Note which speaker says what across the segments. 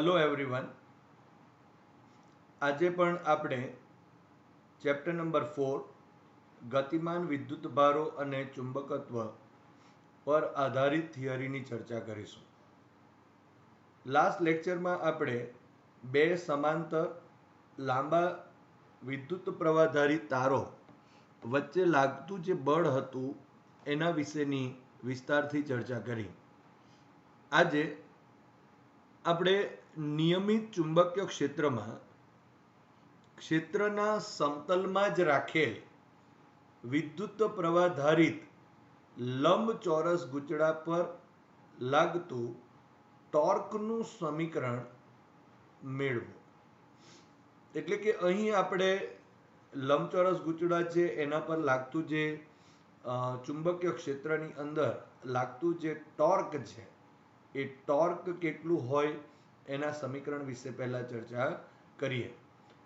Speaker 1: Hello everyone. આજે પણ આપણે ચેપ્ટર નંબર 4 ગતિમાન વિદ્યુત ભારો અને ચુંબકત્વ પર આધારિત થિયરીની ચર્ચા કરીશું. લાસ્ટ લેક્ચરમાં આપણે બે સમાંતર લાંબા વિદ્યુત પ્રવાહધારી તારો વચ્ચે લાગતું જે બળ હતું એના વિશેની વિસ્તારથી ચર્ચા કરી. આજે આપણે નિયમિત ચુંબકીય ક્ષેત્રમાં ક્ષેત્રના સમતલમાં જ રાખેલ વિદ્યુત પ્રવાહધારિત લંબચોરસ ગૂંચળા પર લાગતું ટોર્કનું સમીકરણ મેળવો. એટલે કે અહીં આપણે લંબચોરસ ગૂંચળા છે એના પર લાગતું જે ચુંબકીય ક્ષેત્રની અંદર લાગતું જે ટોર્ક છે એ ટોર્ક કેટલું હોય એના સમીકરણ વિશે પહેલા ચર્ચા કરીએ.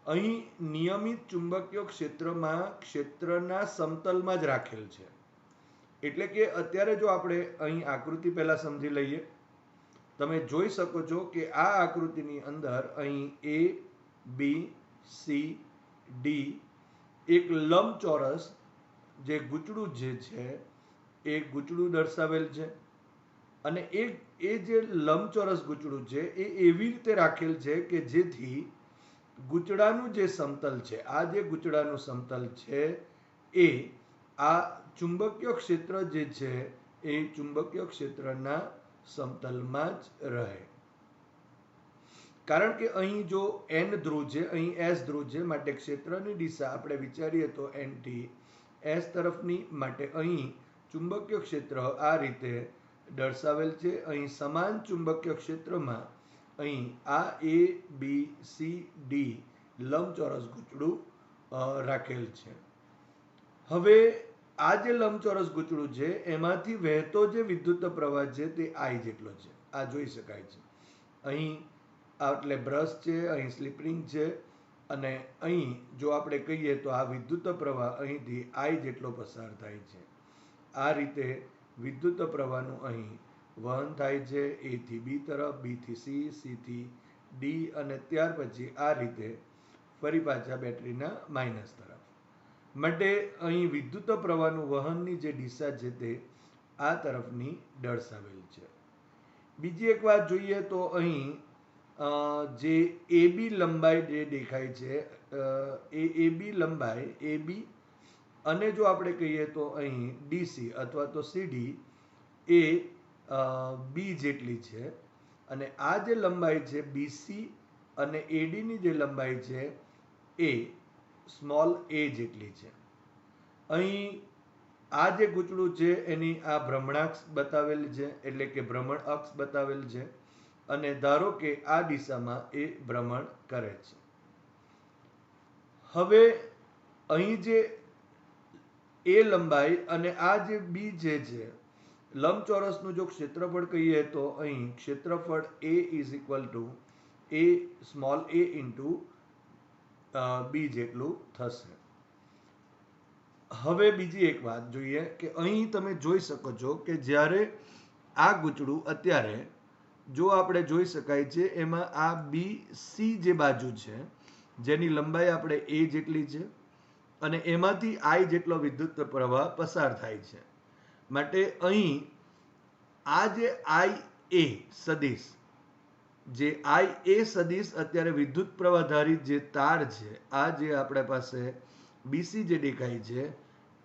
Speaker 1: અહીં નિયમિત ચુંબકીય ક્ષેત્રમાં ક્ષેત્રના સમતલમાં જ રાખેલ છે. એટલે કે અત્યારે જો આપણે અહીં આકૃતિ પહેલા સમજી લઈએ. તમે જોઈ શકો છો કે આ આકૃતિની અંદર અહીં એ બી સી ડી એક લંબચોરસ જે ગૂંચળું જે છે એ ગૂંચળું દર્શાવેલ છે. અને એ જે લંબચોરસ ગૂંચળું છે એ એવી રીતે રાખેલ છે કે જેથી ગૂંચળાનું જે સમતલ છે, આ જે ગૂંચળાનું સમતલ છે એ આ ચુંબકીય ક્ષેત્ર જે છે એ ચુંબકીય ક્ષેત્રના સમતલમાં જ રહે. કારણ કે અહીં જો એન ધ્રુવ છે, અહીં એસ ધ્રુવ છે, માટે ક્ષેત્રની દિશા આપણે વિચારીએ તો એન થી એસ તરફની. માટે અહીં ચુંબકીય ક્ષેત્ર આ રીતે દર્શાવેલ છે. અહીં સમાન ચુંબકીય ક્ષેત્રમાં અહીં આ એ બી સી ડી લંબચોરસ ગૂંચળું રાખેલ છે. હવે આ જે લંબચોરસ ગૂંચળું છે એમાંથી વહેતો જે વિદ્યુત પ્રવાહ છે તે આઈ જેટલો છે. આ જોઈ શકાય છે. અહીં એટલે બ્રશ છે, અહીં સ્લિપ રિંગ છે, અને અહીં જો આપણે કહીએ તો આ વિદ્યુત પ્રવાહ અહીંથી આઈ જેટલો પસાર થાય છે. આ રીતે વિદ્યુત પ્રવાહનું અહીં વહન થાય છે એ થી બી તરફ, બી થી સી, સી થી ડી, અને ત્યાર પછી આ રીતે ફરી પાછા બેટરીના માઇનસ તરફ. માટે અહીં વિદ્યુત પ્રવાહનું વહનની જે દિશા છે તે આ તરફની દર્શાવેલ છે. બીજી એક વાત જોઈએ તો અહીં જે એ બી લંબાઈ જે દેખાય છે એ બી લંબાઈ એ બી, અને જો આપણે કહીએ તો અહીં ડીસી અથવા તો સીડી એ બી જેટલી છે. અને આ જે લંબાઈ છે બીસી અને એડીની જે લંબાઈ છે એ સ્મોલ એ જેટલી છે. અહીં આ જે ગૂંચળું છે એની આ ભ્રમણાક્ષ બતાવેલ છે, એટલે કે ભ્રમણ અક્ષ બતાવેલ છે. અને ધારો કે આ દિશામાં એ ભ્રમણ કરે છે. હવે અહીં જે એ લંબાઈ અને આ જે બી જે છે, લંબચોરસનું જો ક્ષેત્રફળ કહીએ તો અહીં ક્ષેત્રફળ A is equal to a small a into b જેટલું થશે. હવે બીજી એક વાત જોઈએ કે અહીં તમે જોઈ શકો છો કે જ્યારે આ ગૂંચળું અત્યારે જો આપણે જોઈ શકાય છે એમાં આ બી સી જે બાજુ છે જેની લંબાઈ આપણે એ જેટલી છે અને એમાંથી આઈ જેટલો વિદ્યુત પ્રવાહ પસાર થાય છે. માટે અહીં આ જે આઈ એ સદિશ, જે આઈ એ સદિશ અત્યારે વિદ્યુત પ્રવાહધારિત જે તાર છે, આ જે આપણા પાસે બીસી જે દેખાય છે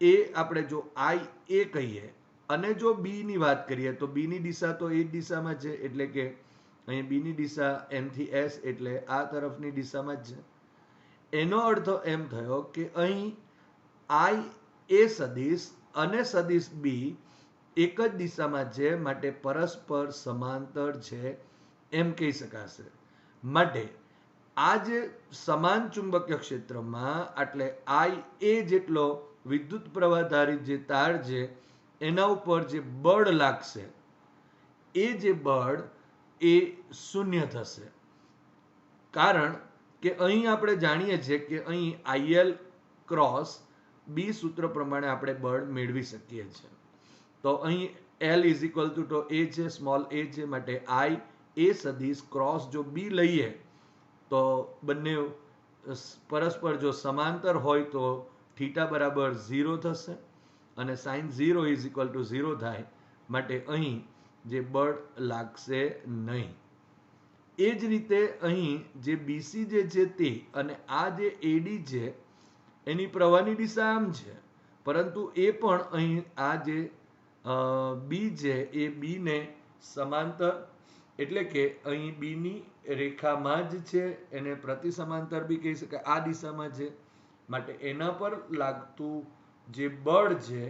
Speaker 1: એ આપણે જો આઈ એ કહીએ અને જો બી ની વાત કરીએ તો બી ની દિશા તો એ જ દિશામાં છે. એટલે કે અહીં બી ની દિશા એન થી એસ એટલે આ તરફની દિશામાં જ છે. એનો અર્થ એમ થયો કે અહીં આઈ એ સદિશ અને સદિશ બી એક જ દિશામાં છે, માટે પરસ્પર સમાંતર છે એમ કહી શકાશે. માટે આ જે સમાન ચુંબકીય ક્ષેત્રમાં એટલે આઈ એ જેટલો વિદ્યુત પ્રવાહધારિત જે તાર છે એના ઉપર જે બળ લાગશે એ જે બળ એ શૂન્ય થશે. કારણ કે અહીં આપણે જાણીએ છીએ કે અહીં આઈએલ ક્રોસ બી સૂત્ર પ્રમાણે આપણે બળ મેળવી શકીએ છીએ. તો અહીં એલ ઇઝ ઇક્વલ ટુ એ છે, સ્મોલ એ છે, માટે આઈ એ સદિશ ક્રોસ જો બી લઈએ તો બંને પરસ્પર જો સમાંતર હોય તો થીટા બરાબર 0 થશે અને સાઇન 0 ઇઝ ઇક્વલ ટુ 0 થાય, માટે અહીં જે બળ લાગશે નહીં. એ જ રીતે અહીં જે બીસી જે છે તે અને આ જે એડી છે એની પ્રવાહની દિશા આમ છે, પરંતુ એ પણ અહીં આ જે બી છે એ બીને સમાંતર, એટલે કે અહીં બીની રેખામાં જ છે, એને પ્રતિ સમાંતર બી કહી શકાય, આ દિશામાં છે, માટે એના પર લાગતું જે બળ છે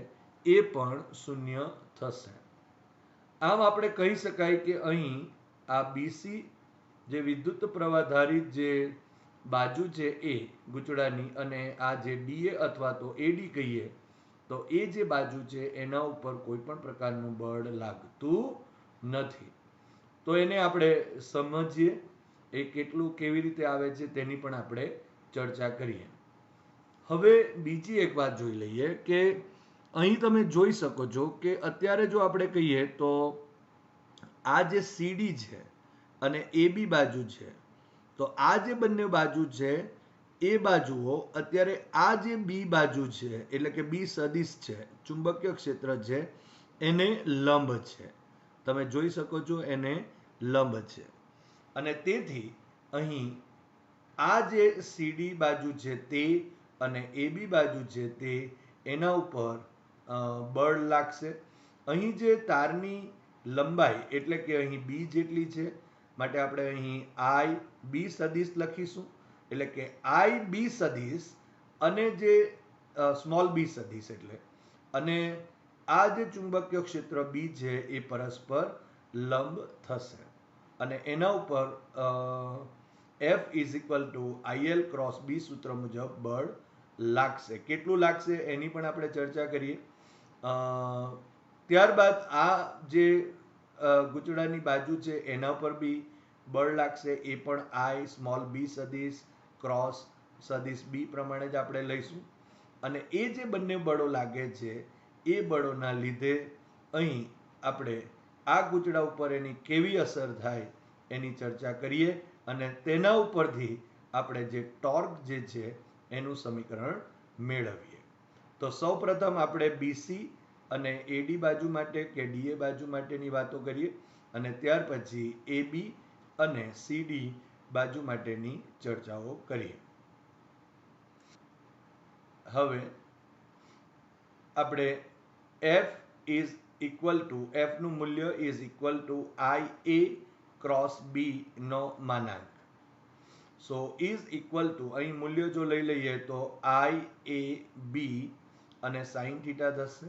Speaker 1: એ પણ શૂન્ય થશે. આમ આપણે કહી શકાય કે અહીં આ બીસી જે વિદ્યુત પ્રવાહ ધારિત જે બાજુ છે એ ગૂંચળાની, અને આ જે ડીએ અથવા તો એડી કહીએ તો એ જે બાજુ છે એના ઉપર કોઈ પણ પ્રકારનું બળ લાગતું નથી. તો એને આપણે સમજીએ, એ કેટલું કેવી રીતે આવે છે તેની પણ આપણે ચર્ચા કરીએ. હવે બીજી એક વાત જોઈ લઈએ કે અહીં તમે જોઈ શકો છો કે અત્યારે જો આપણે કહીએ તો આ જે સીડી છે અને એ બી બાજુ છે, તો આ જે બંને બાજુ છે એ બાજુઓ અત્યારે આ જે બી બાજુ છે એટલે કે બી સદિશ છે, ચુંબકીય ક્ષેત્ર છે એને લંબ છે. તમે જોઈ શકો છો એને લંબ છે, અને તેથી અહીં આ જે સીડી બાજુ છે તે અને એ બી બાજુ છે તે એના ઉપર બળ લાગશે. અહીં જે તારની લંબાઈ એટલે કે અહીં બી જેટલી છે, માટે આપણે અહીં આઈ બી સદિશ લખીશું, એટલે કે આઈ બી સદિશ અને જે સ્મોલ બી સદિશ એટલે, અને આ જે ચુંબકીય ક્ષેત્ર બી છે એ પરસ્પર લંબ થશે, અને એના ઉપર F is equal to IL cross B સૂત્ર મુજબ બળ લાગશે. કેટલું લાગશે એની પણ આપણે ચર્ચા કરીએ. ત્યારબાદ આ જે ગૂંચળાની બાજુ છે એના પર બી બળ લાગશે, એ પણ આઈ સ્મોલ બી સદિશ ક્રોસ સદિશ બી પ્રમાણે જ આપણે લઈશું. અને એ જે બંને બળો લાગે છે એ બળોના લીધે અહીં આપણે આ ગૂંચળા ઉપર એની કેવી અસર થાય એની ચર્ચા કરીએ, અને તેના ઉપરથી આપણે જે ટોર્ક જે છે એનું સમીકરણ મેળવીએ. તો સૌ પ્રથમ આપણે બીસી અને એડી બાજુ માટે કે ડીએ બાજુ માટેની વાતો કરીએ, અને ત્યાર પછી એબી અને સીડી બાજુ માટેની ચર્ચાઓ કરીએ. હવે આપણે એફ ઇઝ ઇક્વલ ટુ એફનું મૂલ્ય is equal to I A cross B નો માનાંક. સો ઇઝ ઇક્વલ ટુ અહીં મૂલ્ય જો લઈ લઈએ તો આઈ એ બી અને સાઇન થીટા થશે,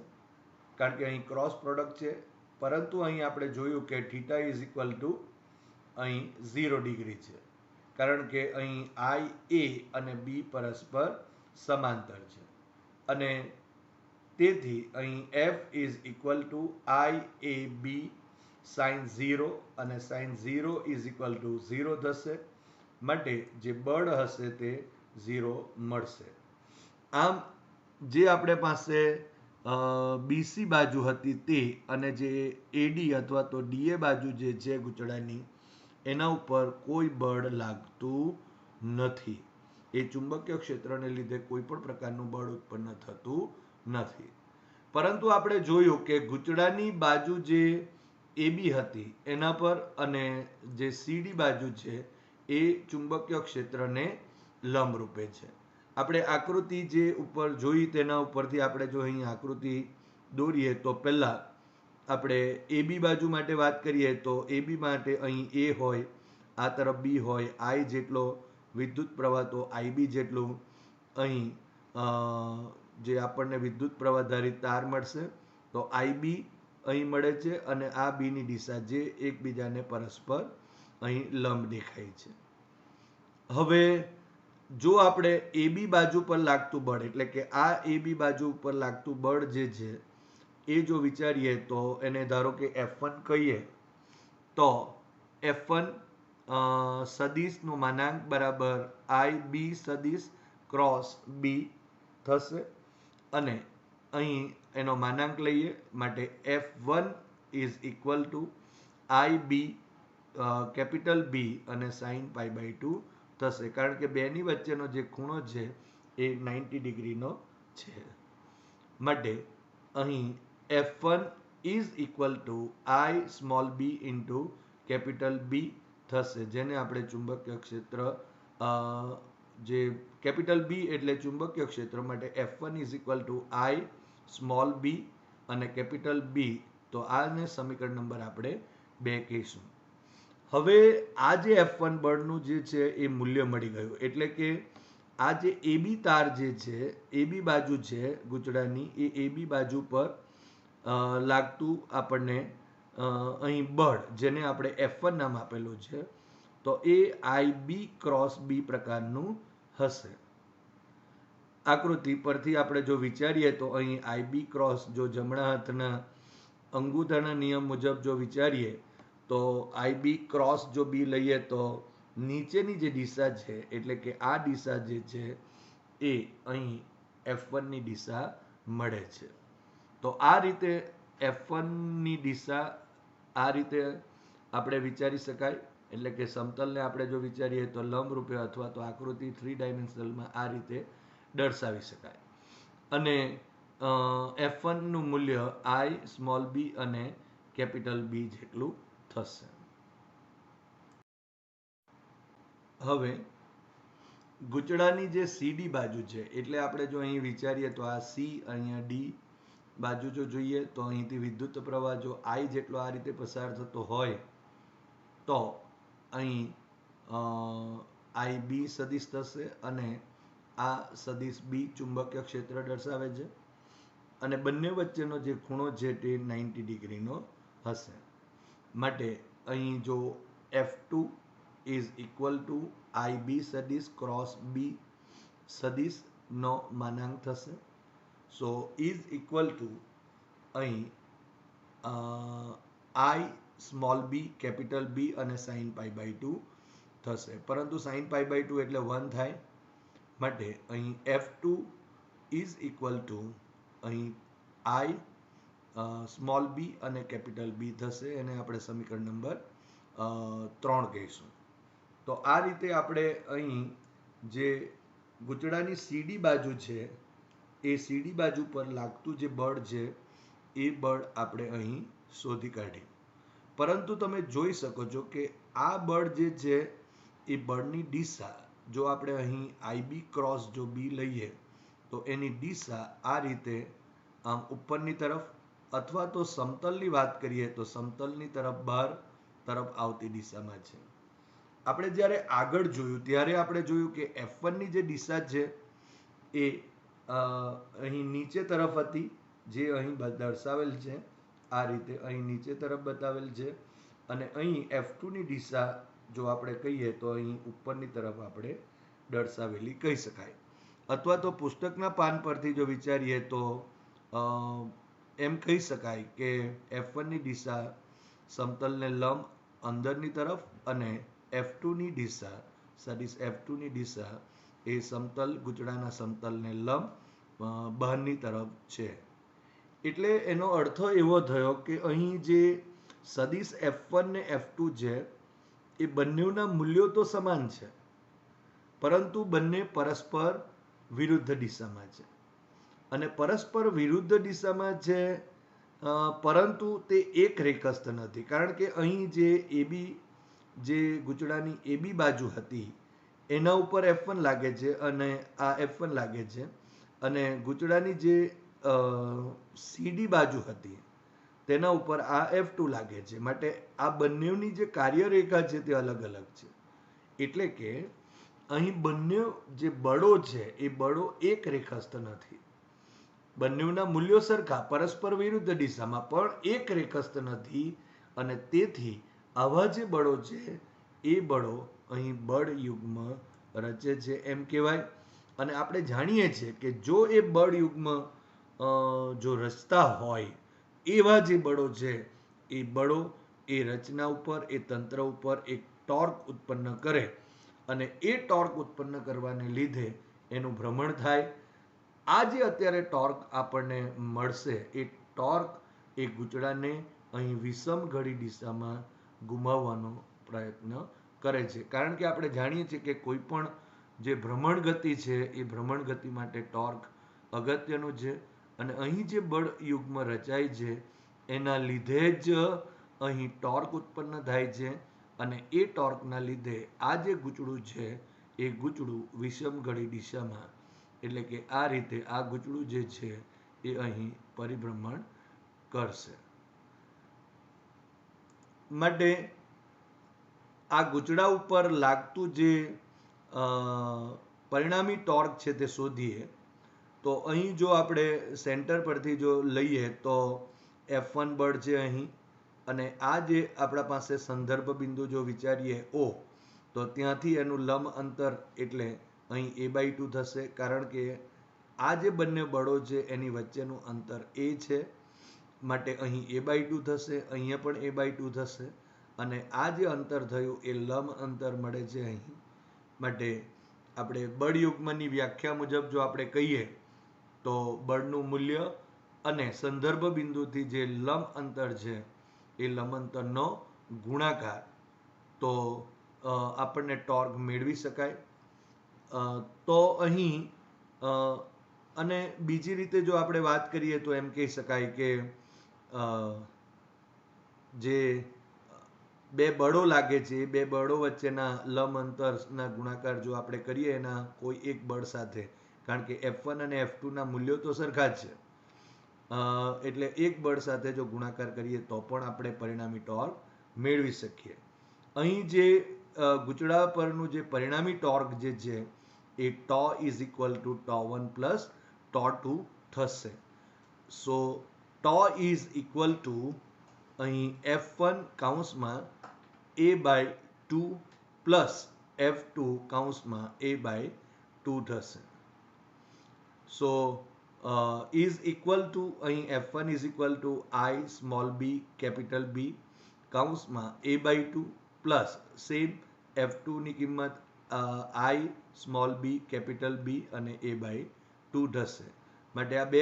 Speaker 1: કારણ કે અહીં ક્રોસ પ્રોડક્ટ છે, પરંતુ અહીં આપણે જોયું કે થીટા ઇઝ ઇક્વલ ટુ અહીં 0 ડિગ્રી છે, કારણ કે અહીં આઈ એ અને બી પરસ્પર સમાંતર છે, અને તેથી અહીં F is equal to I A B sine 0, અને સાઇન 0 ઇઝ ઇક્વલ ટુ 0 થશે, માટે જે બળ હશે તે 0 મળશે. આમ જે આપણે પાસે બીસી બાજુ હતી તે અને જે એડી અથવા તો ડીએ બાજુ જે છે ગૂંચળાની, એના ઉપર કોઈ બળ લાગતું નથી. એ ચુંબકીય ક્ષેત્રને લીધે કોઈ પણ પ્રકારનું બળ ઉત્પન્ન થતું નથી. પરંતુ આપણે જોયું કે ગૂંચળાની બાજુ જે એબી હતી એના પર અને જે સીડી બાજુ છે એ ચુંબકીય ક્ષેત્રને લંબરૂપે છે. આપણે આકૃતિ જે ઉપર જોઈ તેના ઉપરથી આપણે જો અહીં આકૃતિ દોરીએ તો પહેલા આપણે એબી બાજુ માટે વાત કરીએ તો એબી માટે અહીં એ હોય, આ તરફ બી હોય, આઈ જેટલો વિદ્યુત પ્રવાહ તો આઈબી જેટલું અહીં જે આપણને વિદ્યુત પ્રવાહ ધારિત તાર મળશે, તો આઈબી અહીં મળે છે, અને આ બીની દિશા જે એકબીજાને પરસ્પર અહીં લંબ દેખાય છે. હવે જો આપણે એબી બાજુ પર લાગતું બળ એટલે કે આ એબી બાજુ ઉપર લાગતું બળ જે છે એ જો વિચારીએ તો એને ધારો કે F1 કહીએ, તો F1 સદિશનો માનાંક બરાબર આઈ બી સદિશ ક્રોસ બી થશે, અને અહીં એનો માનાંક લઈએ, માટે F1 is equal to I B capital B અને સાઇન π/2 થશે, કારણ કે બેની વચ્ચેનો જે ખૂણો છે એ 90 ડિગ્રીનો છે. માટે અહીં F1 is equal to I small B into capital B થશે, જેને આપણે ચુંબકીય ક્ષેત્ર જે કેપિટલ બી એટલે ચુંબકીય ક્ષેત્ર માટે F1 is equal to I small B અને કેપિટલ બી, તો આને સમીકરણ નંબર આપણે 2 કહીશું. હવે આ જે F1 બળનું જે છે એ મૂલ્ય મળી ગયું, એટલે કે આ જે AB તાર જે છે, AB બાજુ છે ગૂંચળાની, એ AB બાજુ પર લાગતું આપણને અહીં બળ, જેને આપણે F1 નામ આપેલું છે, તો એ IB ક્રોસ બી પ્રકારનું હશે. આકૃતિ પરથી આપણે જો વિચારીએ તો અહીં IB ક્રોસ, જો જમણા હાથના અંગૂઠાના નિયમ મુજબ જો વિચારીએ તો IB ક્રોસ જો બી લઈએ તો નીચેની જે દિશા છે, એટલે કે આ દિશા જે છે એ અહીં F1 ની દિશા મળે છે. તો આ રીતે F1 ની દિશા આ રીતે આપણે વિચારી શકાય. એટલે કે સમતલને આપણે જો વિચારીએ તો લંબ રૂપે અથવા તો આકૃતિ 3 ડાયમેન્શનલમાં આ રીતે દર્શાવી શકાય. અને F1 નું મૂલ્ય I સ્મોલ બી અને કેપિટલ બી જેટલું થશે. હવે ગૂંચળાની જે CD બાજુ છે, એટલે આપણે જો અહીં વિચારીએ તો આ C, અહીંયા D બાજુ જો જોઈએ તો અહીંથી વિદ્યુત પ્રવાહ જો I જેટલો આ રીતે પસાર થતો હોય તો અહીં IB સદિશ થશે અને આ સદિશ બી ચુંબકીય ક્ષેત્ર દર્શાવે છે અને બંને વચ્ચેનો જે ખૂણો છે તે 90 ડિગ્રીનો હશે. માટે અહીં જો F2 is equal to IB સદિશ ક્રોસ બી સદિશ નો માનાંક થશે. સો ઇઝ ઇક્વલ ટુ અહીં I small B, capital B અને સાઇન π/2 થશે, પરંતુ સાઇન π/2 એટલે 1 થાય. માટે અહીં F2 ઇઝ ઇક્વલ ટુ અહીં I સ્મોલ બી અને કેપિટલ બી થશે, એને આપણે સમીકરણ નંબર 3 કહીશું. તો આ રીતે આપણે અહીં જે ગૂંચળાની CD બાજુ છે એ CD બાજુ પર લાગતું જે બળ છે એ બળ આપણે અહીં શોધી કાઢ્યું. પરંતુ તમે જોઈ શકો છો કે આ બળ જે છે એ બળની દિશા, જો આપણે અહીં IB ક્રોસ જો બી લઈએ તો એની દિશા આ રીતે આમ ઉપરની તરફ, અથવા તો સમતલની વાત કરીએ તો સમતલની તરફ બહાર તરફ આવતી દિશામાં છે. આપણે જ્યારે આગળ જોયું ત્યારે આપણે જોયું કે F1 ની જે દિશા છે એ અહીં નીચે તરફ હતી, જે અહીં દર્શાવેલ છે આ રીતે અહીં નીચે તરફ બતાવેલ છે, અને અહીં F2 ની દિશા જો આપણે કહીએ તો અહીં ઉપરની તરફ આપણે દર્શાવેલી કહી શકાય. અથવા તો પુસ્તકના પાન પરથી જો વિચારીએ તો એમ કહી શકાય કે F1 ની દિશા સમતલને લંબ અંદરની તરફ અને F2 ની દિશા સદિશ F2 ની દિશા એ સમતલ ગૂંચળાના સમતલને લંબ બહારની તરફ છે. એટલે એનો અર્થ એવો થયો કે અહીં જે સદિશ F1 ને F2 છે એ બંનેના મૂલ્યો તો સમાન છે, પરંતુ બંને પરસ્પર વિરુદ્ધ દિશામાં છે. અને પરસ્પર વિરુદ્ધ દિશામાં છે, પરંતુ તે એક રેખસ્થ નથી, કારણ કે અહીં જે AB જે ગૂંચળાની AB બાજુ હતી એના ઉપર F1 લાગે છે અને આ F1 લાગે છે, અને ગૂંચળાની જે CD બાજુ હતી તેના ઉપર આ F2 લાગે છે. માટે આ બંનેની જે કાર્યરેખા છે તે અલગ અલગ છે. એટલે કે અહીં બંને જે બળો છે એ બળો એક રેખસ્થ નથી. બંનેના મૂલ્યો સરખા, પરસ્પર વિરુદ્ધ દિશામાં, પણ એક રેખસ્થ નથી. અને તેથી આવા જે બળો છે એ બળો અહીં બળ યુગ્મ રચે છે એમ કહેવાય. અને આપણે જાણીએ છીએ કે જો એ બળ યુગ્મ જો રચતા હોય, એવા જે બળો છે એ બળો એ રચના ઉપર, એ તંત્ર ઉપર એક ટોર્ક ઉત્પન્ન કરે, અને એ ટોર્ક ઉત્પન્ન કરવાને લીધે એનું ભ્રમણ થાય. આ જે અત્યારે ટોર્ક આપણને મળશે એ ટોર્ક એ ગૂંચળાને અહીં વિષમ ઘડી દિશામાં ગુમાવવાનો પ્રયત્ન કરે છે, કારણ કે આપણે જાણીએ છીએ કે કોઈ પણ જે ભ્રમણ ગતિ છે એ ભ્રમણ ગતિ માટે ટોર્ક અગત્યનું છે, અને અહીં જે બળ યુગ્મ રચાય છે એના લીધે જ અહીં ટોર્ક ઉત્પન્ન થાય છે, અને એ ટોર્કના લીધે આ જે ગૂંચળું છે એ ગૂંચળું વિષમઘડી દિશામાં, એટલે કે આ રીતે આ ગૂંચળું જે છે એ અહીં પરિભ્રમણ કરશે. માટે આ ગૂંચળા ઉપર લાગતું જે પરિણામી ટોર્ક છે તે શોધીએ. તો અહીં જો આપણે સેન્ટર પરથી જો લઈએ તો F1 બળ છે અહીં, અને આ જે આપણા પાસે સંદર્ભ બિંદુ જો વિચારીએ O, તો ત્યાંથી એનું લંબ અંતર એટલે અહીં a/2 થશે, કારણ કે આ જે બંને બળો છે એની વચ્ચેનું અંતર a છે, માટે અહીં a/2 થશે, અહીંયા પણ a/2 થશે, અને આ જે અંતર થયું એ લંબ અંતર મળે છે અહીં. માટે આપણે બળયુગ્મની વ્યાખ્યા મુજબ જો આપણે કહીએ તો બળનું મૂલ્ય અને સંદર્ભ બિંદુથી જે લંબ અંતર છે એ લંબ અંતરનો ગુણાકાર, તો આપણને ટોર્ક મેળવી શકાય. તો અહીં અને બીજી રીતે જો આપણે વાત કરીએ તો એમ કહી શકાય કે જે બે બળો લાગે છે એ બે બળો વચ્ચેના લંબ અંતરના ગુણાકાર જો આપણે કરીએ એના કોઈ એક બળ સાથે, કારણ કે F1 અને F2 ના મૂલ્યો તો સરખા જ છે, એટલે એક બળ સાથે જો ગુણાકાર કરીએ તો પણ આપણે પરિણામી ટોર્ક મેળવી શકીએ. અહીં જે ગૂંચળા પરનું જે પરિણામી ટોર્ક જે છે એ τ=τ1 પ્લસ τ2 થશે. સો τ=, અહીં F1 કૌંસમાં a/2 પ્લસ F2 કૌંસમાં a/2 થશે. સો ઇઝ ઇક્વલ ટુ, અહીં F1 I small b capital B કૌંસમાં a/2 પ્લસ સેમ F2 ની કિંમત I small b capital B અને a/2 થશે. માટે આ બે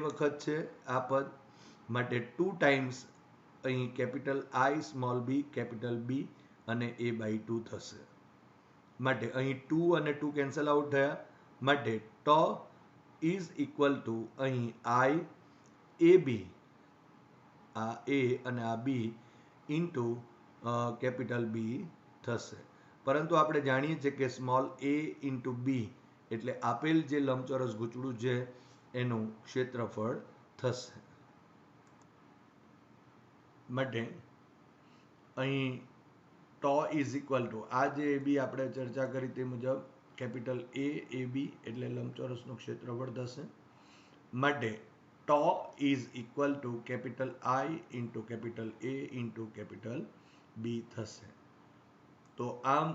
Speaker 1: વખત છે આ પદ, માટે 2 ટાઈમ્સ અહીં capital I small b capital B અને a/2 થશે. માટે અહીં 2 અને 2 કેન્સલ આઉટ થયા, માટે τ=, અહીં I AB, આ A અને આ B ઇન્ટુ કેપિટલ B થશે. પરંતુ આપણે જાણીએ છીએ કે સ્મોલ a ઇન્ટુ B એટલે આપેલ જે લંબચોરસ ગૂંચળું છે એનું ક્ષેત્રફળ થશે. માટે અહીં τ=, આ જે AB આપણે ચર્ચા કરી તે મુજબ કેપિટલ AB એટલે લંબચોરસનું ક્ષેત્રફળ થશે. માટે τ=, capital I into capital A into capital B થશે. તો આમ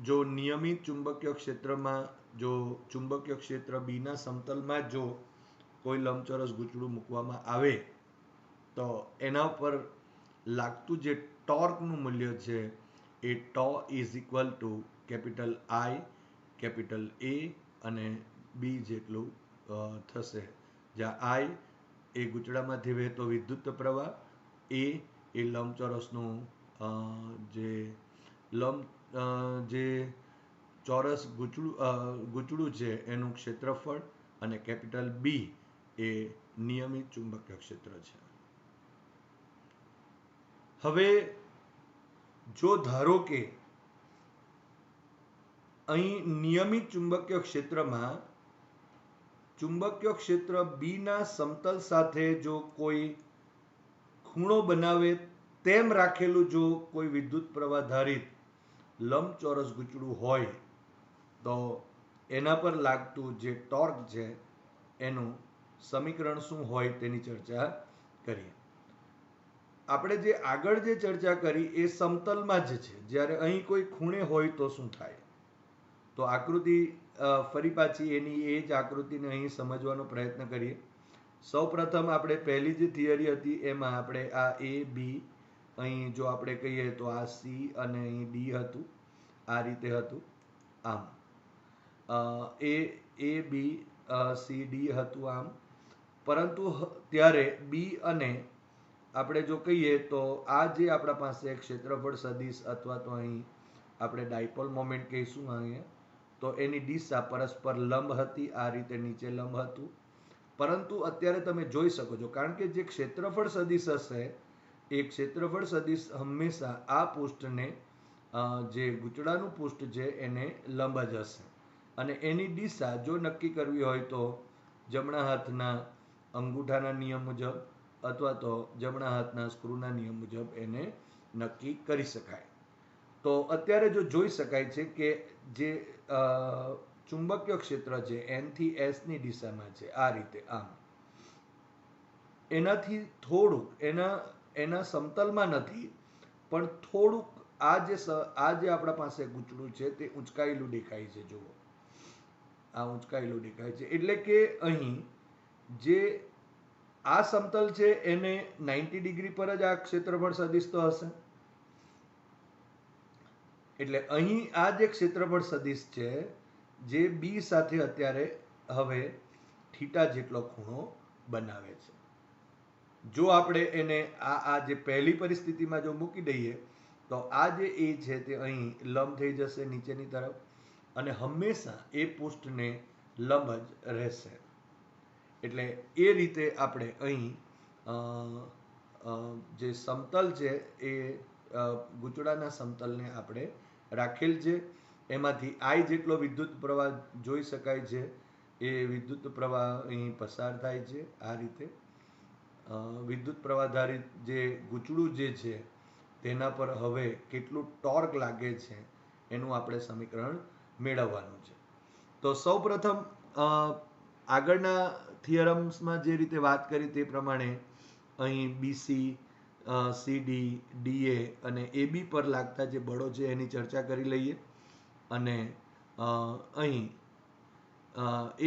Speaker 1: જો નિયમિત ચુંબકીય ક્ષેત્રમાં જો ચુંબકીય ક્ષેત્ર B ના સમતલમાં જો કોઈ લંબચોરસ ગૂંચળું મૂકવામાં આવે તો એના પર લાગતું જે ટોર્કનું મૂલ્ય છે એ τ=, કેપિટલ I કેપિટલ A અને B જેટલું થશે, જ્યાં I એ ગૂંચળામાંથી વહેતો વિદ્યુત પ્રવાહ, A એ લંબચોરસનું જે ચોરસ ગૂંચળું છે એનું ક્ષેત્રફળ, અને કેપિટલ B એ નિયમિત ચુંબકીય ક્ષેત્ર છે. હવે જો ધારો કે અહીં નિયમિત ચુંબકીય ક્ષેત્રમાં ચુંબકીય ક્ષેત્ર B ના સમતલ સાથે જો કોઈ ખૂણો બનાવે તેમ રાખેલું જો કોઈ વિદ્યુત પ્રવાહ ધારિત લંબચોરસ ગૂંચળું હોય તો એના પર લાગતું જે ટોર્ક છે એનું સમીકરણ શું હોય તેની ચર્ચા કરીએ. આપણે જે આગળ જે ચર્ચા કરી એ સમતલમાં જ છે, જ્યારે અહીં કોઈ ખૂણે હોય તો શું થાય. તો આકૃતિ ફરી પાછી એની એ જ આકૃતિને અહીં સમજવાનો પ્રયત્ન કરીએ. સૌપ્રથમ આપણે પહેલી જે થિયરી હતી એમાં આપણે આ A B, અહીં જો આપણે કહીએ તો આ C અને અહીં D હતું, આ રીતે હતું. આમ A B C D હતું આમ, પરંતુ ત્યારે B અને આપણે જો કહીએ તો આ જે આપણા પાસે ક્ષેત્રફળ સદિશ અથવા તો અહીં આપણે ડાયપોલ મોમેન્ટ કહીશું અહીંયા, તો એની દિશા પરસ્પર લંબ હતી, આ રીતે નીચે લંબ હતું. પરંતુ અત્યારે તમે જોઈ શકો છો, કારણ કે જે ક્ષેત્રફળ સદિશ હશે એ ક્ષેત્રફળ સદિશ હંમેશા આ પૃષ્ઠને જે ગૂંચળાનું પૃષ્ઠ છે એને લંબ જ હશે. અને એની દિશા જો નક્કી કરવી હોય તો જમણા હાથના અંગૂઠાના નિયમ મુજબ અથવા તો જમણા હાથના સ્ક્રૂના નિયમ મુજબ એને નક્કી કરી શકાય. તો અત્યારે જો જોઈ શકાય છે કે જે ચુંબકીય ક્ષેત્ર છે N થી S ની દિશામાં છે, આ રીતે આમ એનાથી થોડુંક એના સમતલમાં નથી, પણ થોડુંક આ જે આપણા પાસે ગૂંચળું છે તે ઊંચકાયેલું દેખાય છે. જુઓ, આ ઊંચકાયેલું દેખાય છે, એટલે કે અહીં જે આ સમતલ છે એને 90 ડિગ્રી પર જ આ ક્ષેત્રફળ સદિશ તો હશે. એટલે અહીં આ જે ક્ષેત્રફળ સદિશ છે જે બી સાથે અત્યારે હવે થીટા જેટલો ખૂણો બનાવે છે. જો આપણે એને આ જે પહેલી પરિસ્થિતિમાં જો મૂકી દઈએ તો આ જે એ છે તે અહીં લંબ થઈ જશે નીચેની તરફ, અને હંમેશા એ પૃષ્ઠને લંબ જ રહેશે. એટલે એ રીતે આપણે અહીં જે સમતલ છે એ ગૂંચળાના સમતલને આપણે રાખેલ છે. એમાંથી I જેટલો વિદ્યુત પ્રવાહ જોઈ શકાય છે. એ વિદ્યુત પ્રવાહ અહીં પસાર થાય છે. આ રીતે વિદ્યુત પ્રવાહધારિત જે ગૂંચળું જે છે તેના પર હવે કેટલું ટોર્ક લાગે છે એનું આપણે સમીકરણ મેળવવાનું છે. તો સૌ પ્રથમ આગળના થિયરમ્સમાં જે રીતે વાત કરી તે પ્રમાણે અહીં BC, CD, DA અને AB પર લાગતા જે બળો છે એની ચર્ચા કરી લઈએ. અને અહીં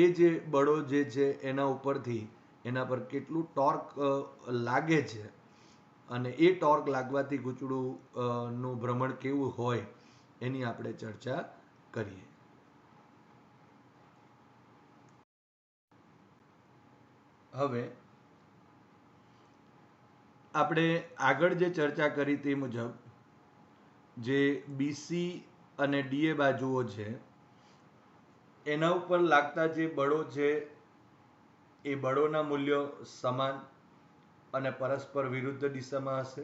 Speaker 1: એ જે બળો જે છે એના ઉપરથી એના પર કેટલું ટોર્ક લાગે છે અને એ ટોર્ક લાગવાથી ગૂંચળું નું ભ્રમણ કેવું હોય એની આપણે ચર્ચા કરીએ. હવે આપણે આગળ જે ચર્ચા કરી તે મુજબ જે BC અને DA બાજુઓ છે એના ઉપર લાગતા જે બળો છે એ બળોના મૂલ્યો સમાન અને પરસ્પર વિરુદ્ધ દિશામાં હશે.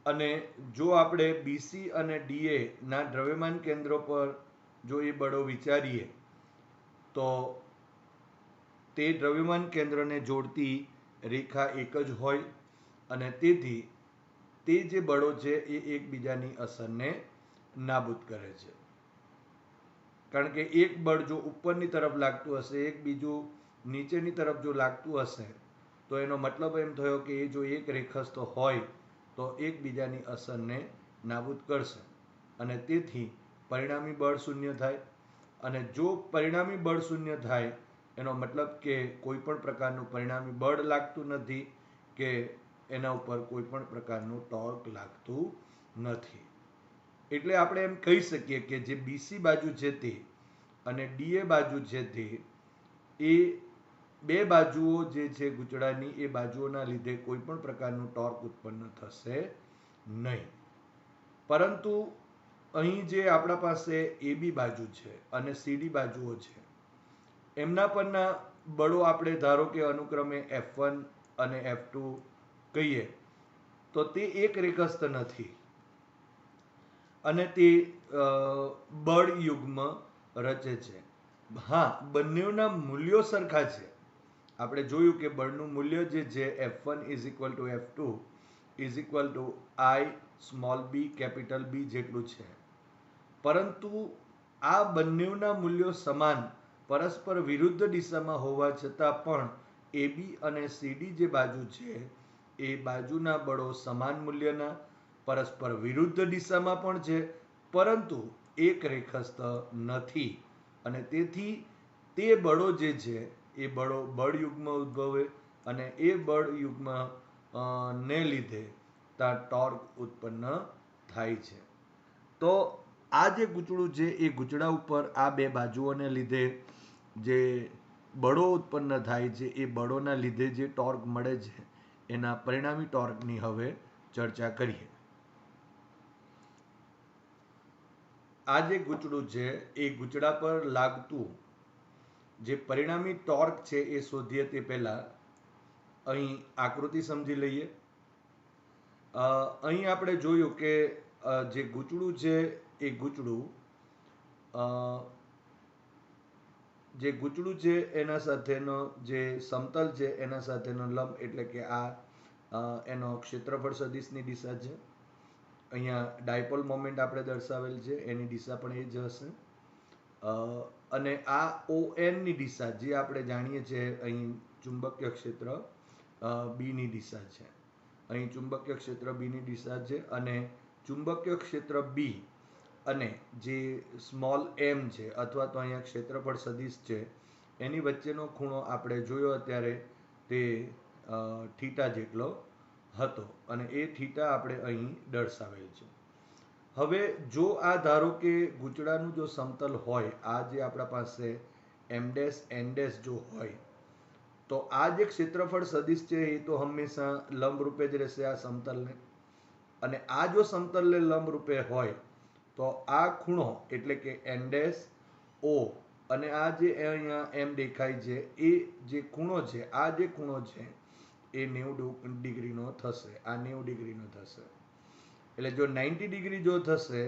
Speaker 1: અને જો આપણે BC અને DA ના દ્રવ્યમાન કેન્દ્રો પર જો એ બળો વિચારીએ તો તે દ્રવ્યમાન કેન્દ્રને જોડતી રેખા એક જ હોય, અને તેથી તે જે બળો છે એ એકબીજાની અસરને નાબૂદ કરે છે. કારણ કે એક બળ જો ઉપરની તરફ લાગતું હશે, એક બીજું નીચેની તરફ જો લાગતું હશે, તો એનો મતલબ એમ થયો કે એ જો એક રેખસ્થ હોય તો એકબીજાની અસરને નાબૂદ કરશે, અને તેથી પરિણામી બળ શૂન્ય થાય. અને જો પરિણામી બળ શૂન્ય થાય એનો મતલબ કે કોઈ પણ પ્રકારનું પરિણામી બળ લાગતું નથી કે એના ઉપર કોઈ પણ પ્રકારનું ટોર્ક લાગતું નથી. એટલે આપણે એમ કહી શકીએ કે જે BC બાજુ છે તે અને DA બાજુ છે તે એ બે બાજુઓ જે છે ગૂંચળાની એ બાજુઓના લીધે કોઈ પણ પ્રકારનું ટોર્ક ઉત્પન્ન થશે નહીં. પરંતુ અહીં જે આપણા પાસે AB બાજુ છે અને CD બાજુઓ છે એમના પરના બળો આપણે ધારો કે અનુક્રમે F1 અને F2 કહીએ તો તે એક રેખસ્થ નથી અને તે બળ યુગ્મ રચે છે. હા, બંનેના મૂલ્યો સરખા છે. આપણે જોયું કે બળનું મૂલ્ય જે છે F1 F2 I B જેટલું છે, પરંતુ આ બંનેના મૂલ્યો સમાન પરસ્પર વિરુદ્ધ દિશામાં હોવા છતાં પણ AB અને CD જે બાજુ છે એ બાજુના બળો સમાન મૂલ્યના પરસ્પર વિરુદ્ધ દિશામાં પણ છે, પરંતુ એક રેખસ્થ નથી. અને તેથી તે બળો જે છે એ બળો બળયુગ્મ ઉદ્ભવે અને એ બળયુગ્મ ને લીધે ત્યાં ટોર્ક ઉત્પન્ન થાય છે. તો આ જે ગૂંચળું છે એ ગૂંચળા ઉપર આ બે બાજુઓને લીધે જે બળો ઉત્પન્ન થાય છે એ બળોના લીધે જે ટોર્ક મળે છે એના પરિણામી ટોર્કની હવે ચર્ચા કરીએ. આ જે ગૂંચળું છે એ ગૂંચળા પર લાગતું જે પરિણામી ટોર્ક છે એ શોધીએ તે પહેલા અહીં આકૃતિ સમજી લઈએ. અહીં આપણે જોયું કે જે ગૂંચળું છે એ ગૂંચળું એના સાથેનો જે સમતલ છે એના સાથેનો લંબ એટલે કે આ એનો ક્ષેત્રફળ સદિશની દિશા છે. અહીંયા ડાયપોલ મોમેન્ટ આપણે દર્શાવેલ છે એની દિશા પણ એ જ હશે. અને આ ON ની દિશા જે આપણે જાણીએ છીએ અહીં ચુંબકીય ક્ષેત્ર B ની દિશા છે. અહીં ચુંબકીય ક્ષેત્ર B ની દિશા છે અને ચુંબકીય ક્ષેત્ર B અને જે સ્મોલ m છે અથવા તો અહીંયા ક્ષેત્રફળ સદિશ છે એની વચ્ચેનો ખૂણો આપણે જોયો અત્યારે તે થીટા જેટલો હતો અને એ થીટા આપણે અહીં દર્શાવેલ છે. હવે જો આ ધારો કે ગૂંચળાનું જો સમતલ હોય, આ જે આપણા પાસે m ડેશ n ડેશ જો હોય તો આ જે ક્ષેત્રફળ સદિશ છે એ તો હંમેશા લંબ રૂપે જ રહેશે આ સમતલને. અને આ જો સમતલને લંબ રૂપે હોય તો આ ખૂણો એટલે કે n ડેશ O અને આ જે અહીંયા m દેખાય છે એ જે ખૂણો છે, આ જે ખૂણો છે એ 90 ડિગ્રીનો થશે. આ 90 ડિગ્રીનો થશે. એટલે જો 90 ડિગ્રી જો થશે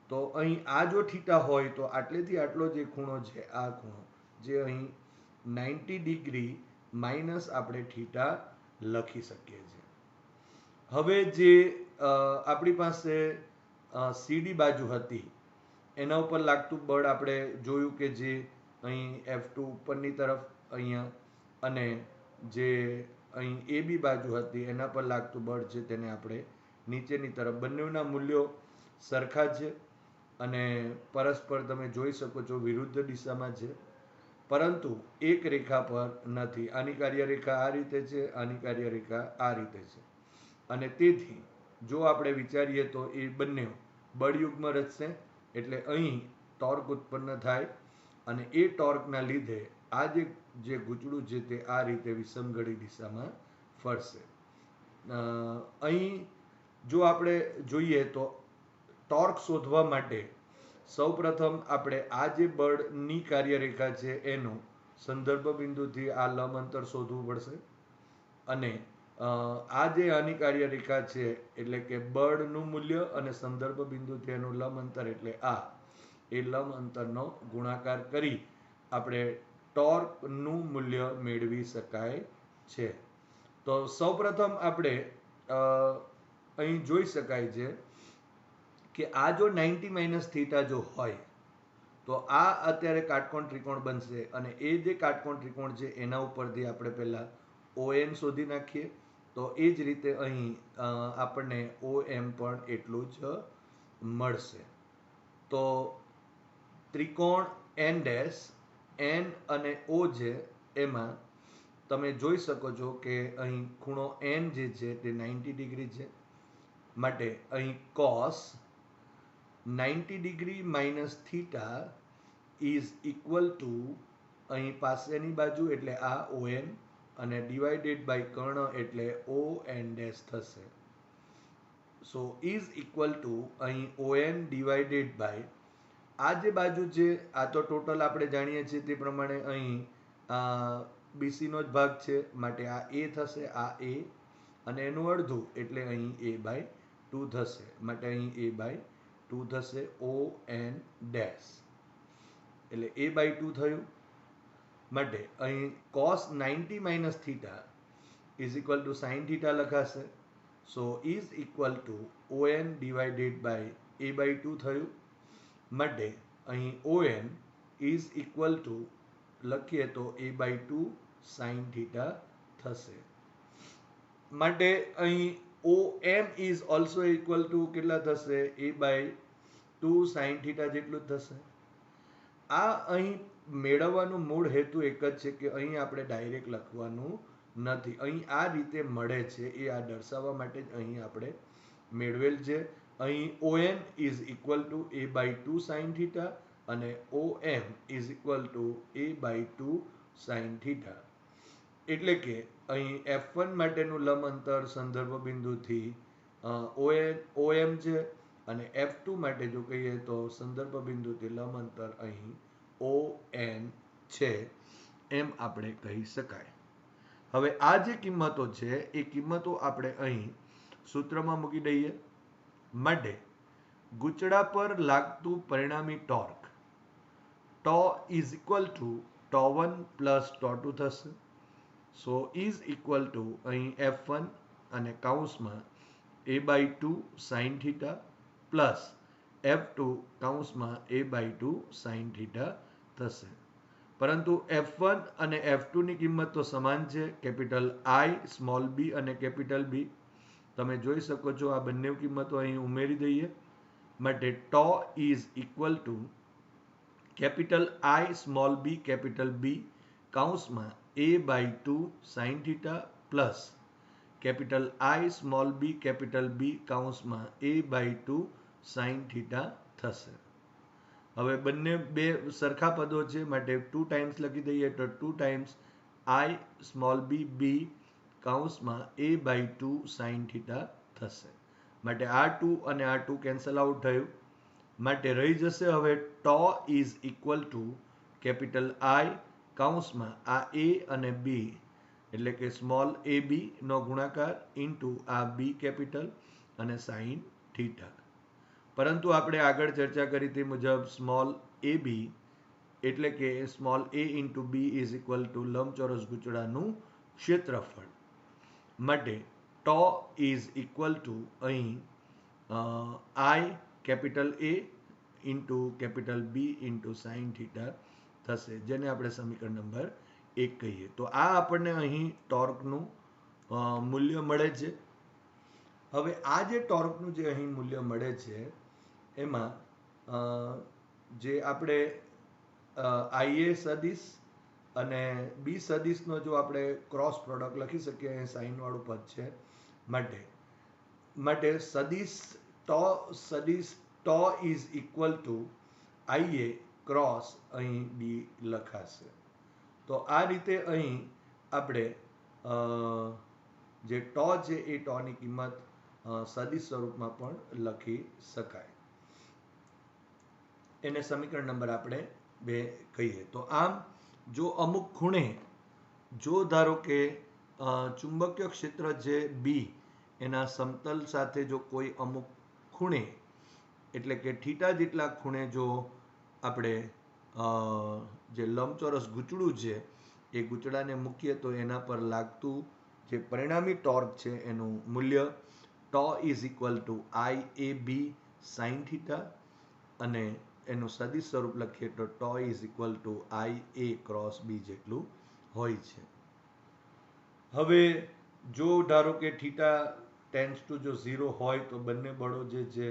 Speaker 1: તો અહીં આ જો થીટા હોય તો આટલેથી આટલો જે ખૂણો છે આ ખૂણો જે અહીં 90 ડિગ્રી માઇનસ આપણે થીટા લખી શકીએ છીએ. હવે જે આપણી પાસે CD બાજુ હતી એના ઉપર લાગતું બળ આપણે જોયું કે જે અહીં F2 ઉપરની તરફ અહીંયા અને જે અહીં AB બાજુ હતી એના પર લાગતું બળ છે તેને આપણે નીચેની તરફ, બંનેના મૂલ્યો સરખા છે અને પરસ્પર તમે જોઈ શકો છો વિરુદ્ધ દિશામાં છે, પરંતુ એક રેખા પર નથી. આની કાર્યરેખા આ રીતે છે, આની કાર્યરેખા આ રીતે છે અને તેથી જો આપણે વિચારીએ તો એ બંને બળયુગ્મ રચશે એટલે અહીં ટોર્ક ઉત્પન્ન થાય અને એ ટોર્કના લીધે આ જે ગૂંચળું છે તે આ રીતે વિષમઘડી દિશામાં ફરશે. અહીં જો આપણે જોઈએ તો ટોર્ક શોધવા માટે સૌપ્રથમ આપણે આ જે બળની કાર્યરેખા છે એનું સંદર્ભ બિંદુથી આ લંબ અંતર શોધવું પડશે અને આ જે આની કાર્યરેખા છે એટલે કે બળનું મૂલ્ય અને સંદર્ભ બિંદુથી એનું લંબ અંતર એટલે આ એ લંબ અંતરનો ગુણાકાર કરી આપણે ટોર્કનું મૂલ્ય મેળવી શકાય છે. તો સૌપ્રથમ આપણે અહીં જોઈ શકાય છે કે આ જો 90 માઇનસ થીટા જો હોય તો આ અત્યારે કાટકોણ ત્રિકોણ બનશે અને એ જે કાટકોણ ત્રિકોણ છે એના ઉપરથી આપણે પહેલા ON શોધી નાખીએ તો એ જ રીતે અહીં આપણને OM પણ એટલું જ મળશે. તો ત્રિકોણ N ડેશ N અને O છે એમાં તમે જોઈ શકો છો કે અહીં ખૂણો N જે છે તે 90 ડિગ્રી છે માટે અહીં cos 90 degree minus theta is equal to અહીં પાસેની બાજુ એટલે આ ON અને ડિવાઇડેડ બાય કર્ણ એટલે ON ડેશ થશે. સો ઇઝ ઇક્વલ ટુ અહીં ON ડિવાઇડેડ બાય આ જે બાજુ છે આ તો ટોટલ આપણે જાણીએ છીએ તે પ્રમાણે અહીં BC નો જ ભાગ છે માટે આ A થશે, આ A અને એનું અડધું એટલે અહીં A/2 થશે માટે અહીં A/2 થશે ON ડેશ એટલે A/2 થયું માટે અહીં cos 90 minus theta is equal to sine theta લખાશે. So is equal to ON divided by A/2 થયું માટે અહીં ON ઇઝ ઇક્વલ ટુ લખીએ તો A/2 સાઇન થીટા થશે. માટે અહીં OM is also equal to કેટલા થશે? A/2 સાઇન થીટા જેટલું જ થશે. આ અહીં મેળવવાનો મૂળ હેતુ એક જ છે કે અહીં આપણે ડાયરેક્ટ લખવાનું નથી, અહીં આ રીતે મળે છે એ આ દર્શાવવા માટે જ અહીં આપણે મેળવેલ છે. અહીં ON is equal two A/2 sine theta અને OM is equal two A/2 sine theta. એટલે કે અહીં F1 માટેનું લંબ અંતર સંદર્ભ બિંદુથી OM છે, અને F2 માટે જો કહીએ તો સંદર્ભ બિંદુથી લંબ અંતર અહીં ON છે, એમ આપણે કહી શકાય. હવે આ જે કિંમતો છે એ કિંમતો આપણે અહીં સૂત્રમાં મૂકી દઈએ. માટે ગૂંચળા પર લાગતું પરિણામી torque is equal to τ1 plus τ2 થશે. સો ઇઝ ઇક્વલ ટુ અહીં F1 અને કૌંસમાં a/2 sin theta plus F2 કૌંસમાં a/2 sin થીટા થશે. પરંતુ F1 અને F2 ની કિંમત તો સમાન છે, કેપિટલ I, સ્મોલ b અને કેપિટલ B. તમે જોઈ શકો છો આ બંને કિંમતો અહીં ઉમેરી દઈએ. માટે τ is equal to capital I, small b, capital B કૌંસમાં a/2 sin theta plus capital I, small b, capital B કૌંસમાં a/2 sin થીટા થશે. હવે બંને બે સરખા પદો છે, માટે 2 ટાઈમ્સ લખી દઈએ તો 2 times I, small b, B કૌંસમાં a/2 sin થીટા થશે. માટે આ 2 અને આ 2 કેન્સલ આઉટ થયું. માટે રહી જશે હવે τ is equal to capital I કૌંસમાં આ a અને b એટલે કે સ્મોલ ab નો ગુણાકાર ઇન્ટુ આ b કેપિટલ અને સાઇન થીટા. પરંતુ આપણે આગળ ચર્ચા કરી તે મુજબ સ્મોલ ab એટલે કે small a into b is equal two લંબચોરસ ગૂંચળાનું ક્ષેત્રફળ. માટે τ ઇઝ ઇક્વલ ટુ અહીં I capital A into capital B into sign theta થશે, જેને આપણે સમીકરણ નંબર 1 કહીએ. તો આ આપણને અહીં ટોર્કનું મૂલ્ય મળે છે. હવે આ જે ટોર્કનું જે અહીં મૂલ્ય મળે છે એમાં જે આપણે IA સદિશ અને B સદિશનો જો આપણે ક્રોસ પ્રોડક્ટ લખી શકીએ, અહીં સાઇનવાળું પદ છે. માટે સદિશ τ is equal to IA cross અહીં B લખાશે. તો આ રીતે અહીં આપણે જે τ છે એ τની કિંમત સદિશ સ્વરૂપમાં પણ લખી શકાય. એને સમીકરણ નંબર આપણે 2 કહીએ. તો આમ જો અમુક ખૂણે, જો ધારો કે ચુંબકીય ક્ષેત્ર જે B એના સમતલ સાથે જો કોઈ અમુક ખૂણે એટલે કે થીટા જેટલા ખૂણે જો આપણે જે લંબચોરસ ગૂંચળું છે એ ગૂંચળાને મૂકીએ તો એના પર લાગતું જે પરિણામી ટોર્ક છે એનું મૂલ્ય τ is equal to IAB sin theta અને એનું સદિશ સ્વરૂપ લખીએ તો τ is equal to IA cross B જેટલું હોય છે. હવે જો ધારો કે થીટા ટેન્ડ્સ ટુ જો 0 હોય તો બંને બળો જે છે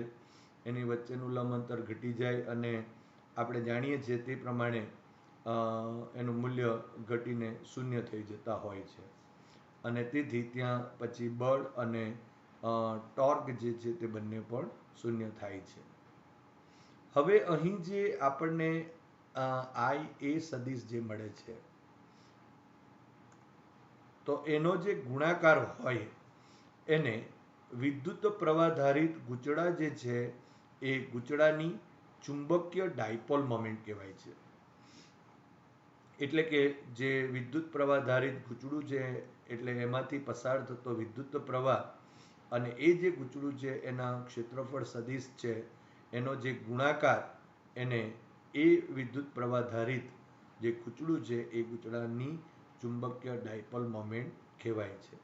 Speaker 1: એની વચ્ચેનું લંબ અંતર ઘટી જાય અને આપણે જાણીએ છીએ તે પ્રમાણે એનું મૂલ્ય ઘટીને શૂન્ય થઈ જતા હોય છે, અને તેથી ત્યાં પછી બળ અને ટોર્ક જે છે તે બંને પણ શૂન્ય થાય છે. હવે અહીં જે આપણને IA સદિશ જે મળે છે તો એનો જે ગુણાકાર હોય એને વિદ્યુત પ્રવાહધારિત ગૂંચળા જે છે એ ગૂંચળાની ચુંબકીય ડાયપોલ મોમેન્ટ કહેવાય છે. એટલે કે જે વિદ્યુત પ્રવાહધારિત ગૂંચળું છે એટલે એમાંથી પસાર થતો વિદ્યુત પ્રવાહ અને એ જે ગૂંચળું છે એના ક્ષેત્રફળ સદિશ છે એનો જે ગુણાકાર, એને એ વિદ્યુત પ્રવાહધારિત જે ગૂંચળું છે એ ગૂંચળાની ચુંબકીય ડાયપોલ મોમેન્ટ કહેવાય છે.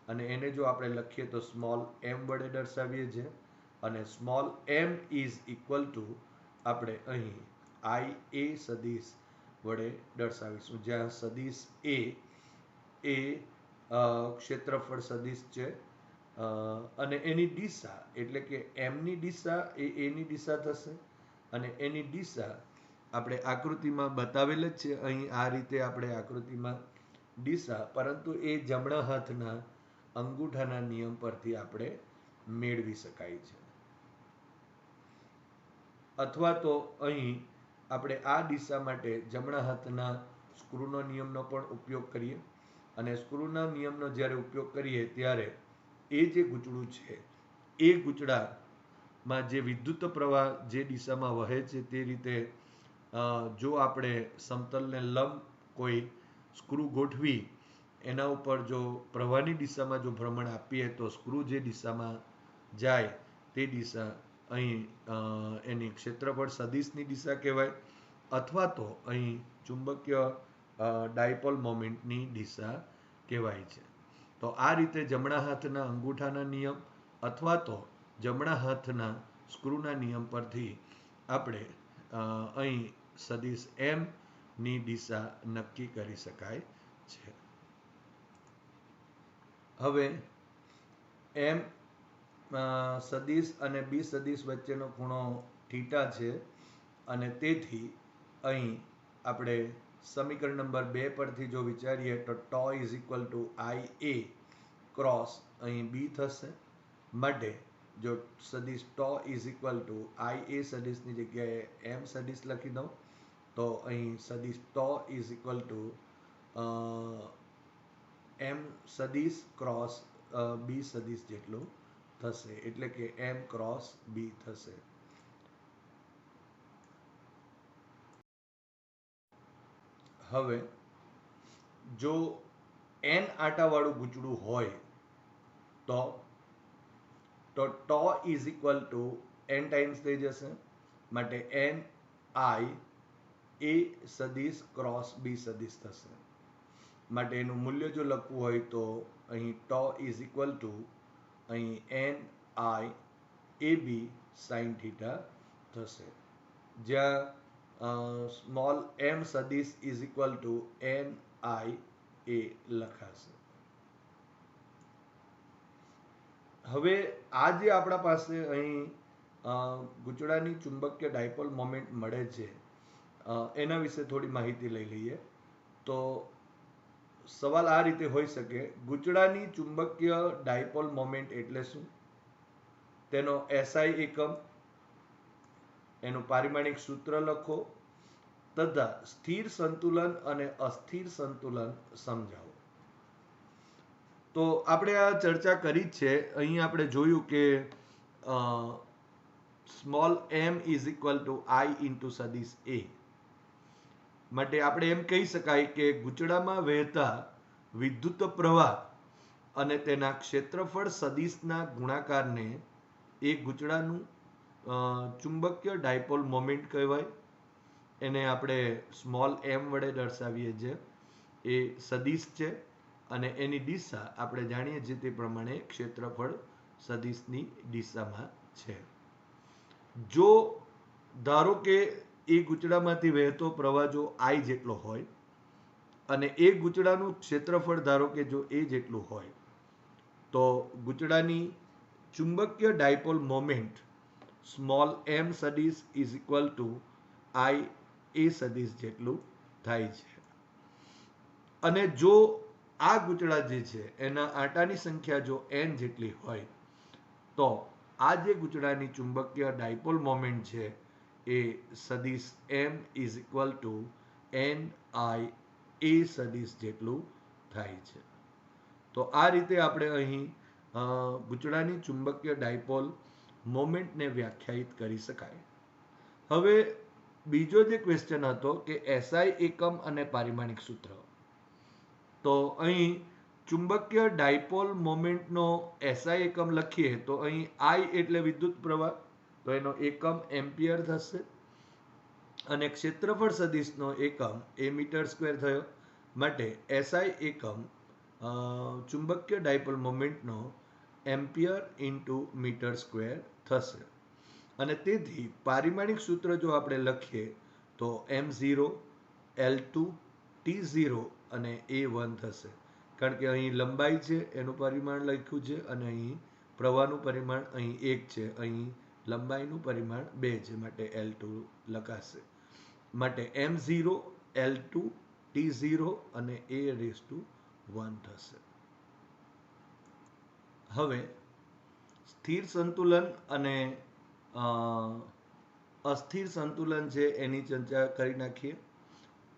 Speaker 1: અને એને જો આપણે લખીએ તો સ્મોલ m વડે દર્શાવીએ છીએ, અને small m is equal two આપણે અહીં IA સદિશ વડે દર્શાવીશું, જ્યાં સદિશ A એ ક્ષેત્રફળ સદિશ છે અને એની દિશા એટલે કે m ની દિશા એ A ની દિશા થશે, અને એની દિશા આપણે આકૃતિમાં બતાવેલ જ છે. અહીં આ રીતે આપણે આકૃતિમાં દિશા, પરંતુ એ જમણા હાથના અંગૂઠાના નિયમ પરથી આપણે મેળવી શકાય છે. અથવા તો અહીં આપણે આ દિશા માટે જમણા હાથના સ્ક્રૂનો નિયમનો પણ ઉપયોગ કરીએ અને સ્ક્રૂના નિયમનો જ્યારે ઉપયોગ કરીએ ત્યારે એ જે ગૂંચળું છે એ ગૂંચળામાં જે વિદ્યુત પ્રવાહ જે દિશામાં વહે છે તે રીતે જો આપણે સમતલને લંબ કોઈ સ્ક્રૂ ગોઠવી એના ઉપર જો પ્રવાહની દિશામાં જો ભ્રમણ આપીએ તો સ્ક્રૂ જે દિશામાં જાય તે દિશા અહીં એની ક્ષેત્રફળ સદિશની દિશા કહેવાય, અથવા તો અહીં ચુંબકીય ડાયપોલ મોમેન્ટની દિશા કહેવાય છે. તો આ રીતે જમણા હાથના અંગૂઠાના નિયમ અથવા તો જમણા હાથના સ્ક્રૂના નિયમ પરથી આપણે અહીં સદિશ એમ ની દિશા નક્કી કરી શકાય છે. હવે એમ સદિશ અને બી સદિશ વચ્ચેનો ખૂણો થીટા છે અને તેથી અહીં આપણે સમીકરણ નંબર 2 પરથી જો વિચારીએ તો tau is equal to I A cross અહીં બી થશે. માટે જો સદિશ tau is equal to I A સદિશની જગ્યાએ એમ સદિશ લખી દઉં તો અહીં સદિશ tau is equal to M સદિશ ક્રોસ બી સદિશ જેટલું થશે, એટલે કે એમ ક્રોસ બી થશે. હવે જો એન આંટાવાળું ગૂંચળું હોય તો tau is equal to N times થઈ જશે. માટે એન આઈ એ સદિશ ક્રોસ બી સદિશ થશે. માટે એનું મૂલ્ય જો લખવું હોય તો અહીં ટો ઇઝ ઇક્વલ ટુ અહીં N I A B sine theta થશે, જ્યાં સ્મોલ એમ સદિશ is equal to N I A લખાશે. હવે આ જે આપણા પાસે અહીં ગૂંચળાની ચુંબકીય ડાયપોલ મોમેન્ટ મળે છે એના વિશે થોડી માહિતી લઈ લઈએ. તો સવાલ આ રીતે હોઈ શકે, ગૂંચળાની ચુંબકીય ડાયપોલ મોમેન્ટ એટલે શું, તેનો એસઆઈ એકમ, એનું પારિમાણિક સૂત્ર લખો તથા સ્થિર સંતુલન અને અસ્થિર સંતુલન સમજાવો. તો આપણે આ ચર્ચા કરી જ છે. અહીં આપણે જોયું કે small M is equal to I into સદિશ એ. માટે આપણે એમ કહી શકાય કે ગૂંચળામાં વહેતા વિદ્યુત પ્રવાહ અને તેના ક્ષેત્રફળ સદિશના ગુણાકારને એ ગૂંચળાનું ચુંબકીય ડાયપોલ મોમેન્ટ કહેવાય. એને આપણે સ્મોલ એમ વડે દર્શાવીએ છીએ. એ સદિશ છે અને એની દિશા આપણે જાણીએ છીએ તે પ્રમાણે ક્ષેત્રફળ સદિશની દિશામાં છે. જો ધારો કે એ ગૂંચળામાંથી વહેતો પ્રવાહ જો આઈ જેટલો હોય અને એ ગૂંચળાનું ક્ષેત્રફળ ધારો કે જો એ જેટલું હોય તો ગૂંચળાની ચુંબકીય ડાયપોલ મોમેન્ટ સ્મોલ એમ સદિશ ઇઝ ઇક્વલ ટુ આઈ એ સદિશ જેટલું થાય છે. અને જો આ ગૂંચળા જે છે એના આંટાની સંખ્યા જો n જેટલી હોય તો આ જે ગૂંચળાની ચુંબકીય ડાયપોલ મોમેન્ટ છે એ સદિશ m is equal two n i એ સદિશ જેટલું થાય છે. તો આ રીતે આપણે અહીં ગૂંચળાની ચુંબકીય ડાયપોલ મોમેન્ટને વ્યાખ્યાયિત કરી શકાય. હવે બીજો જે ક્વેશ્ચન હતો કે એસઆઈ એકમ અને પારિમાણિક સૂત્ર. તો અહીં ચુંબકીય ડાયપોલ મોમેન્ટનો એસઆઈ એકમ લખીએ તો અહીં આઈ એટલે વિદ્યુત પ્રવાહ, તો એનો એકમ એમ્પિયર થશે અને ક્ષેત્રફળ સદિશનો એકમ એ મીટર સ્ક્વેર થયો. માટે એસઆઈ એકમ ચુંબકીય ડાયપોલ મોમેન્ટનો એમ્પિયર ઇન્ટુ મીટર સ્ક્વેર થશે. અને તેથી પારિમાણિક સૂત્ર જો આપણે લખીએ તો m0 L2 T0 અને A1 થશે. કારણ કે અહીં લંબાઈ છે એનું પરિમાણ લખ્યું છે અને અહીં પ્રવાહનું પરિમાણ અહીં 1 છે, અહીં લંબાઈનું પરિમાણ 2 છે, માટે L2 લખાશે. માટે m0 L2 T0 અને A1 થશે. હવે સ્થિર સંતુલન અને અસ્થિર સંતુલન છે એની ચર્ચા કરી નાખીએ.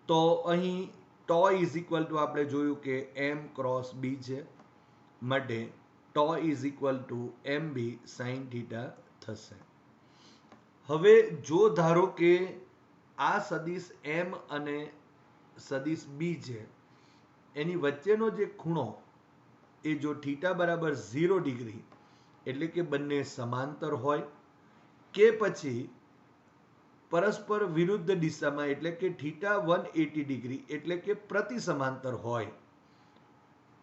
Speaker 1: તો અહીં ટો ઇઝ ઇક્વલ ટુ આપણે જોયું કે એમ ક્રોસ બી છે, માટે tau is equal to M B sine theta થશે. હવે જો ધારો કે આ સદિશ એમ અને સદિશ બી છે એની વચ્ચેનો જે ખૂણો એ જો થીટા બરાબર 0 ડિગ્રી એટલે કે બંને સમાંતર હોય કે પછી પરસ્પર વિરુદ્ધ દિશામાં એટલે કે થીટા 180 ડિગ્રી એટલે કે પ્રતિ સમાંતર હોય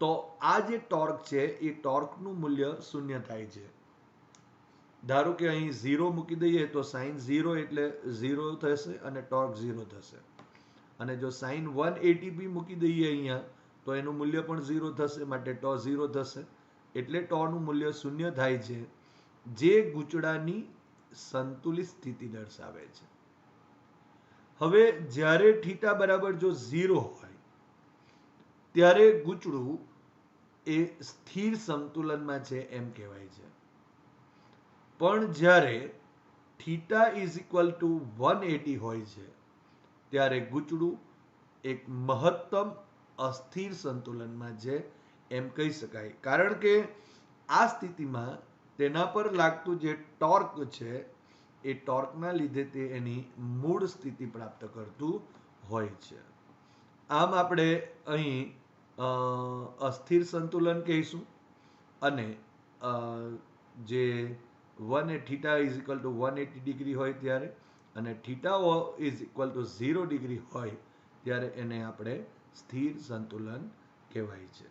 Speaker 1: તો આ જે ટોર્ક છે એ ટોર્કનું મૂલ્ય શૂન્ય થાય છે. ધારો કે અહીં 0 મૂકી દઈએ તો સાઇન 0 એટલે 0 થશે અને ટોર્ક 0 થશે, અને જો સાઇન 180 બી મૂકી દઈએ અહીંયા તો એનું મૂલ્ય પણ 0 થશે, માટે ટો 0 થશે, એટલે ટોનું મૂલ્ય શૂન્ય થાય છે, જે ગૂંચળાની સંતુલિત સ્થિતિ દર્શાવે છે. હવે જ્યારે થીટા બરાબર જો 0 હોય ત્યારે ગૂંચળું એ સ્થિર સંતુલનમાં છે એમ કહેવાય છે. પણ જ્યારે થીટા ઇઝ ઇક્વલ ટુ 180 હોય છે ત્યારે ગૂંચળું એક મહત્તમ અસ્થિર સંતુલનમાં છે એમ કહી શકાય, કારણ કે આ સ્થિતિમાં તેના પર લાગતું જે ટોર્ક છે એ ટોર્કના લીધે તે એની મૂળ સ્થિતિ પ્રાપ્ત કરતું હોય છે. આમ આપણે અહીં અસ્થિર સંતુલન કહીશું, અને જે theta is equal two 180 degree હોય ત્યારે અને theta is equal two 0 degree હોય ત્યારે એને આપણે સ્થિર સંતુલન કહેવાય છે.